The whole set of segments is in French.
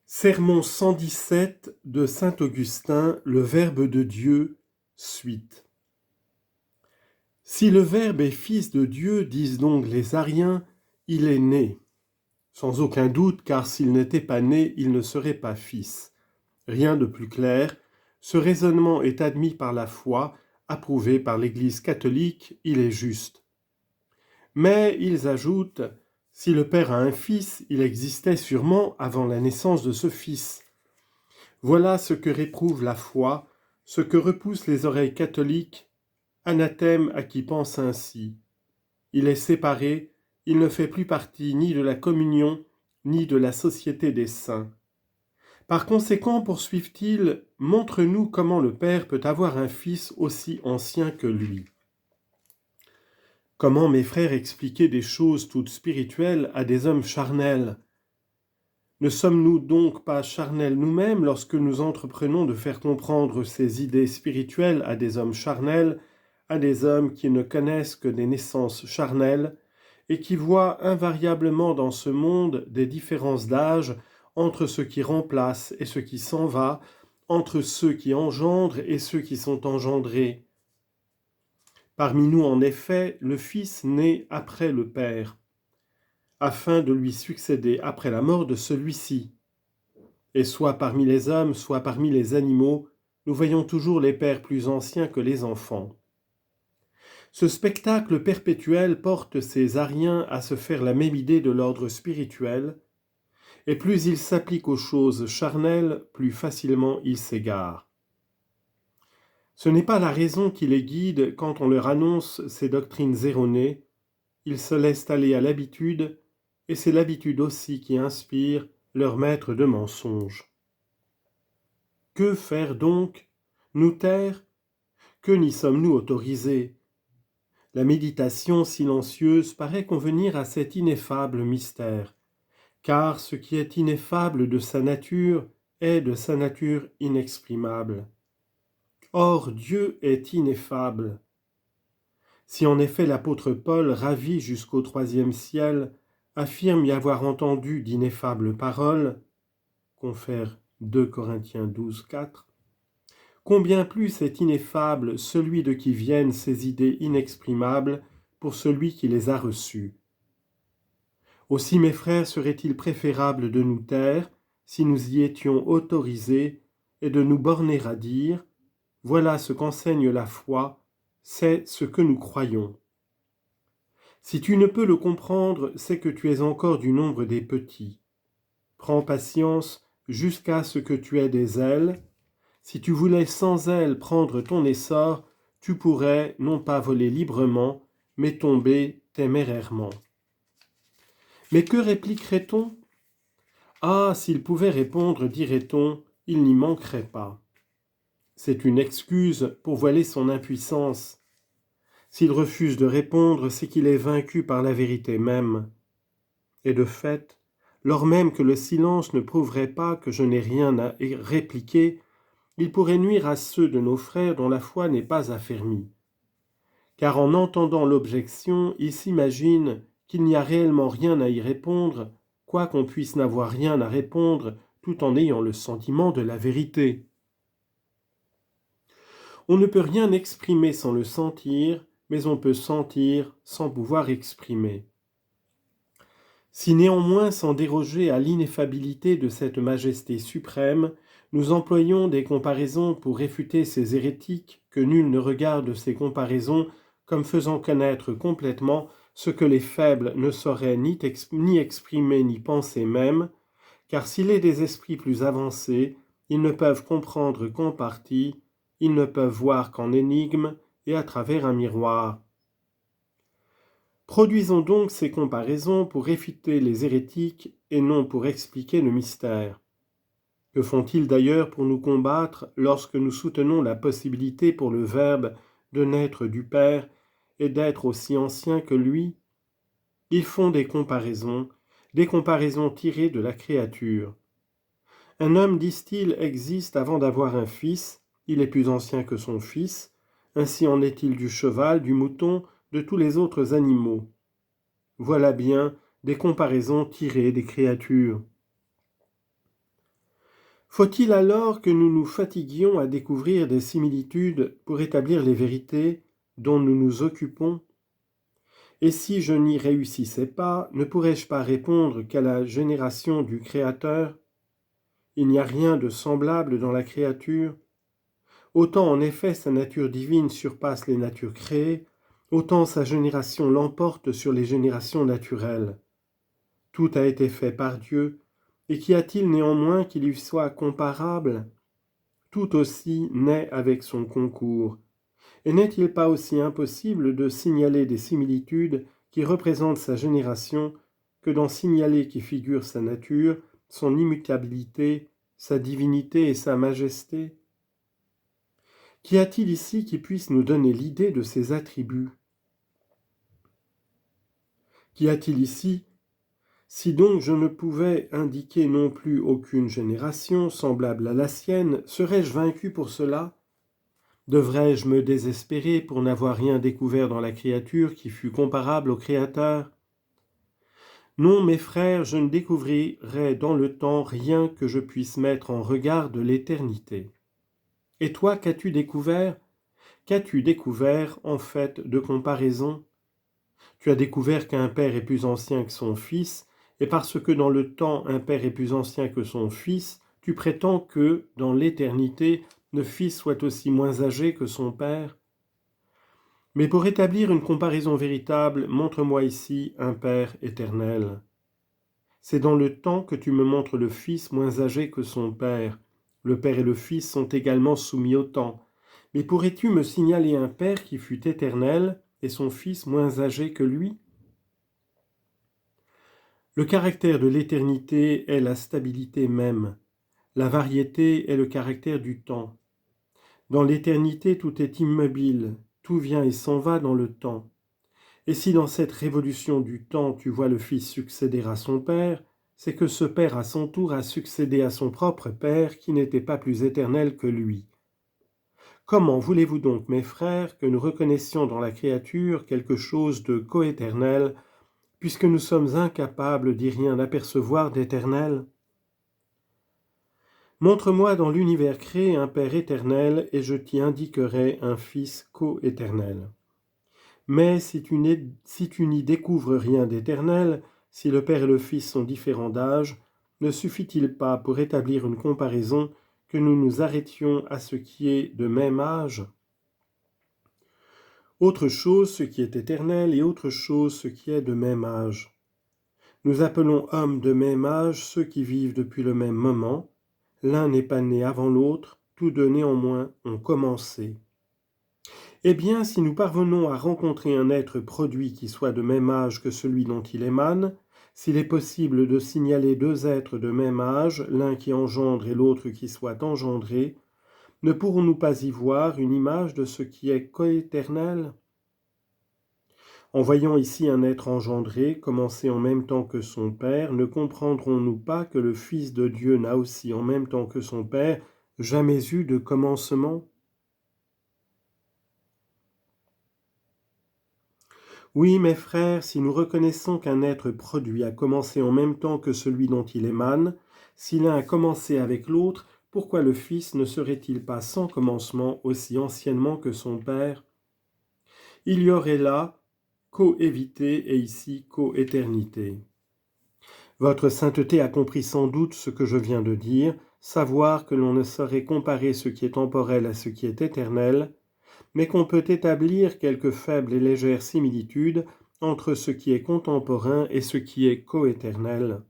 Sermon 117 de saint Augustin, le Verbe de Dieu, suite. Si le Verbe est fils de Dieu, disent donc les Ariens, il est né. Sans aucun doute, car s'il n'était pas né, il ne serait pas fils. Rien de plus clair, ce raisonnement est admis par la foi, approuvé par l'Église catholique, il est juste. Mais ils ajoutent, si le Père a un fils, il existait sûrement avant la naissance de ce fils. Voilà ce que réprouve la foi, ce que repoussent les oreilles catholiques, anathème à qui pense ainsi. Il est séparé, il ne fait plus partie ni de la communion, ni de la société des saints. Par conséquent, poursuivent-ils, montre-nous comment le Père peut avoir un fils aussi ancien que lui. Comment, mes frères, expliquer des choses toutes spirituelles à des hommes charnels ? Ne sommes-nous donc pas charnels nous-mêmes lorsque nous entreprenons de faire comprendre ces idées spirituelles à des hommes charnels, à des hommes qui ne connaissent que des naissances charnelles, et qui voient invariablement dans ce monde des différences d'âge entre ce qui remplace et ce qui s'en va, entre ceux qui engendrent et ceux qui sont engendrés. Parmi nous, en effet, le Fils naît après le Père, afin de lui succéder après la mort de celui-ci. Et soit parmi les hommes, soit parmi les animaux, nous voyons toujours les pères plus anciens que les enfants. Ce spectacle perpétuel porte ces Ariens à se faire la même idée de l'ordre spirituel, et plus ils s'appliquent aux choses charnelles, plus facilement ils s'égarent. Ce n'est pas la raison qui les guide quand on leur annonce ces doctrines erronées, ils se laissent aller à l'habitude, et c'est l'habitude aussi qui inspire leur maître de mensonges. Que faire donc? Nous taire? Que n'y sommes-nous autorisés? La méditation silencieuse paraît convenir à cet ineffable mystère, car ce qui est ineffable de sa nature est de sa nature inexprimable. Or Dieu est ineffable. Si en effet l'apôtre Paul, ravi jusqu'au 3e ciel, affirme y avoir entendu d'ineffables paroles, confère 2 Corinthiens 12, 4, combien plus est ineffable celui de qui viennent ces idées inexprimables pour celui qui les a reçues. Aussi, mes frères, serait-il préférable de nous taire, si nous y étions autorisés, et de nous borner à dire « Voilà ce qu'enseigne la foi, c'est ce que nous croyons. » Si tu ne peux le comprendre, c'est que tu es encore du nombre des petits. Prends patience jusqu'à ce que tu aies des ailes. Si tu voulais sans ailes prendre ton essor, tu pourrais non pas voler librement, mais tomber témérairement. Mais que répliquerait-on? Ah, s'il pouvait répondre, dirait-on, il n'y manquerait pas. C'est une excuse pour voiler son impuissance. S'il refuse de répondre, c'est qu'il est vaincu par la vérité même. Et de fait, lors même que le silence ne prouverait pas que je n'ai rien à répliquer, il pourrait nuire à ceux de nos frères dont la foi n'est pas affermie. Car en entendant l'objection, ils s'imaginent qu'il n'y a réellement rien à y répondre, quoiqu'on puisse n'avoir rien à répondre tout en ayant le sentiment de la vérité. On ne peut rien exprimer sans le sentir, mais on peut sentir sans pouvoir exprimer. Si néanmoins, sans déroger à l'ineffabilité de cette majesté suprême, nous employons des comparaisons pour réfuter ces hérétiques, que nul ne regarde ces comparaisons comme faisant connaître complètement ce que les faibles ne sauraient ni exprimer ni penser même, car s'il est des esprits plus avancés, ils ne peuvent comprendre qu'en partie, ils ne peuvent voir qu'en énigme et à travers un miroir. Produisons donc ces comparaisons pour réfuter les hérétiques et non pour expliquer le mystère. Que font-ils d'ailleurs pour nous combattre lorsque nous soutenons la possibilité pour le Verbe de naître du Père et d'être aussi ancien que lui? Ils font des comparaisons tirées de la créature. Un homme, disent-ils, existe avant d'avoir un fils, il est plus ancien que son fils, ainsi en est-il du cheval, du mouton, de tous les autres animaux. Voilà bien des comparaisons tirées des créatures. Faut-il alors que nous nous fatiguions à découvrir des similitudes pour établir les vérités dont nous nous occupons? Et si je n'y réussissais pas, ne pourrais-je pas répondre qu'à la génération du Créateur? Il n'y a rien de semblable dans la créature. Autant en effet sa nature divine surpasse les natures créées, autant sa génération l'emporte sur les générations naturelles. Tout a été fait par Dieu, et qu'y a-t-il néanmoins qui lui soit comparable? Tout aussi naît avec son concours. Et n'est-il pas aussi impossible de signaler des similitudes qui représentent sa génération que d'en signaler qui figurent sa nature, son immutabilité, sa divinité et sa majesté? Qu'y a-t-il ici qui puisse nous donner l'idée de ses attributs? Qu'y a-t-il ici? Si donc je ne pouvais indiquer non plus aucune génération semblable à la sienne, serais-je vaincu pour cela? Devrais-je me désespérer pour n'avoir rien découvert dans la créature qui fût comparable au Créateur? Non, mes frères, je ne découvrirai dans le temps rien que je puisse mettre en regard de l'éternité. Et toi, qu'as-tu découvert? Qu'as-tu découvert, en fait, de comparaison? Tu as découvert qu'un père est plus ancien que son fils, et parce que dans le temps un père est plus ancien que son fils, tu prétends que, dans l'éternité, le fils soit aussi moins âgé que son père? Mais pour établir une comparaison véritable, montre-moi ici un père éternel. C'est dans le temps que tu me montres le fils moins âgé que son père. Le père et le fils sont également soumis au temps. Mais pourrais-tu me signaler un père qui fût éternel et son fils moins âgé que lui? Le caractère de l'éternité est la stabilité même. La variété est le caractère du temps. Dans l'éternité, tout est immobile, tout vient et s'en va dans le temps. Et si dans cette révolution du temps tu vois le Fils succéder à son Père, c'est que ce Père à son tour a succédé à son propre Père qui n'était pas plus éternel que lui. Comment voulez-vous donc, mes frères, que nous reconnaissions dans la créature quelque chose de coéternel, puisque nous sommes incapables d'y rien apercevoir d'éternel? Montre-moi dans l'univers créé un Père éternel, et je t'y indiquerai un Fils coéternel. Mais si tu n'y découvres rien d'éternel, si le Père et le Fils sont différents d'âge, ne suffit-il pas pour établir une comparaison que nous nous arrêtions à ce qui est de même âge? Autre chose ce qui est éternel et autre chose ce qui est de même âge. Nous appelons hommes de même âge ceux qui vivent depuis le même moment. L'un n'est pas né avant l'autre, tous deux néanmoins ont commencé. Eh bien, si nous parvenons à rencontrer un être produit qui soit de même âge que celui dont il émane, s'il est possible de signaler deux êtres de même âge, l'un qui engendre et l'autre qui soit engendré, ne pourrons-nous pas y voir une image de ce qui est coéternel? En voyant ici un être engendré, commencé en même temps que son Père, ne comprendrons-nous pas que le Fils de Dieu n'a aussi en même temps que son Père jamais eu de commencement? Oui, mes frères, si nous reconnaissons qu'un être produit a commencé en même temps que celui dont il émane, si l'un a commencé avec l'autre, pourquoi le Fils ne serait-il pas sans commencement aussi anciennement que son Père? Il y aurait là coévité et ici coéternité. Votre sainteté a compris sans doute ce que je viens de dire, savoir que l'on ne saurait comparer ce qui est temporel à ce qui est éternel, mais qu'on peut établir quelques faibles et légères similitudes entre ce qui est contemporain et ce qui est coéternel.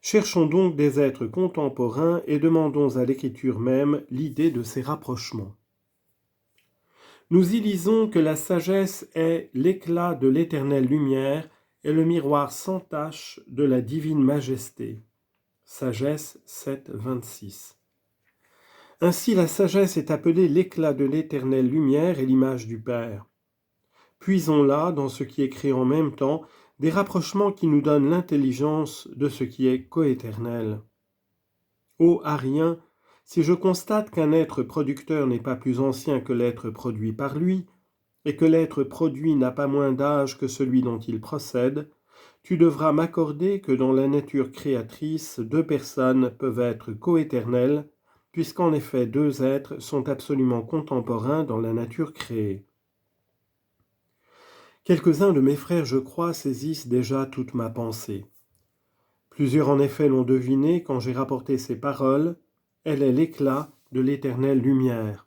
Cherchons donc des êtres contemporains et demandons à l'Écriture même l'idée de ces rapprochements. Nous y lisons que la sagesse est l'éclat de l'éternelle lumière et le miroir sans tache de la divine majesté. Sagesse 7, 26. Ainsi la sagesse est appelée l'éclat de l'éternelle lumière et l'image du Père. Puisons là, dans ce qui est créé en même temps, des rapprochements qui nous donnent l'intelligence de ce qui est coéternel. Ô Arien, si je constate qu'un être producteur n'est pas plus ancien que l'être produit par lui, et que l'être produit n'a pas moins d'âge que celui dont il procède, tu devras m'accorder que dans la nature créatrice, deux personnes peuvent être coéternelles, puisqu'en effet deux êtres sont absolument contemporains dans la nature créée. Quelques-uns de mes frères, je crois, saisissent déjà toute ma pensée. Plusieurs en effet l'ont deviné quand j'ai rapporté ces paroles, elle est l'éclat de l'éternelle lumière.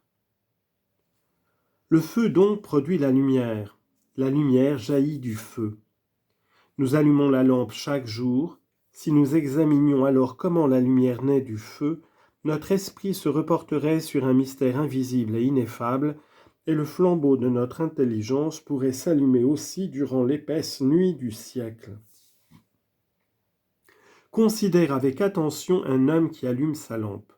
Le feu donc produit la lumière jaillit du feu. Nous allumons la lampe chaque jour. Si nous examinions alors comment la lumière naît du feu, notre esprit se reporterait sur un mystère invisible et ineffable, et le flambeau de notre intelligence pourrait s'allumer aussi durant l'épaisse nuit du siècle. Considère avec attention un homme qui allume sa lampe.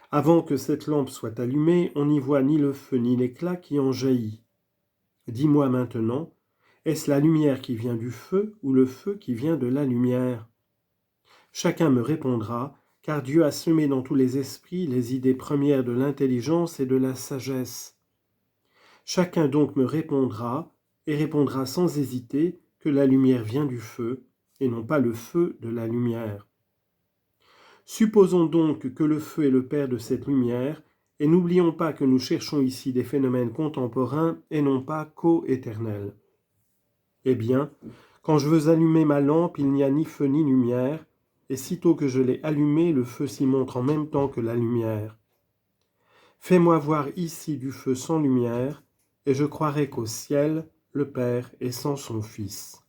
Avant que cette lampe soit allumée, on n'y voit ni le feu ni l'éclat qui en jaillit. Dis-moi maintenant, est-ce la lumière qui vient du feu ou le feu qui vient de la lumière ? Chacun me répondra, car Dieu a semé dans tous les esprits les idées premières de l'intelligence et de la sagesse. Chacun donc me répondra, et répondra sans hésiter, que la lumière vient du feu, et non pas le feu de la lumière. Supposons donc que le feu est le père de cette lumière, et n'oublions pas que nous cherchons ici des phénomènes contemporains et non pas co-éternels. Eh bien, quand je veux allumer ma lampe, il n'y a ni feu ni lumière, et sitôt que je l'ai allumée, le feu s'y montre en même temps que la lumière. Fais-moi voir ici du feu sans lumière, et je croirai qu'au ciel, le Père est sans son Fils.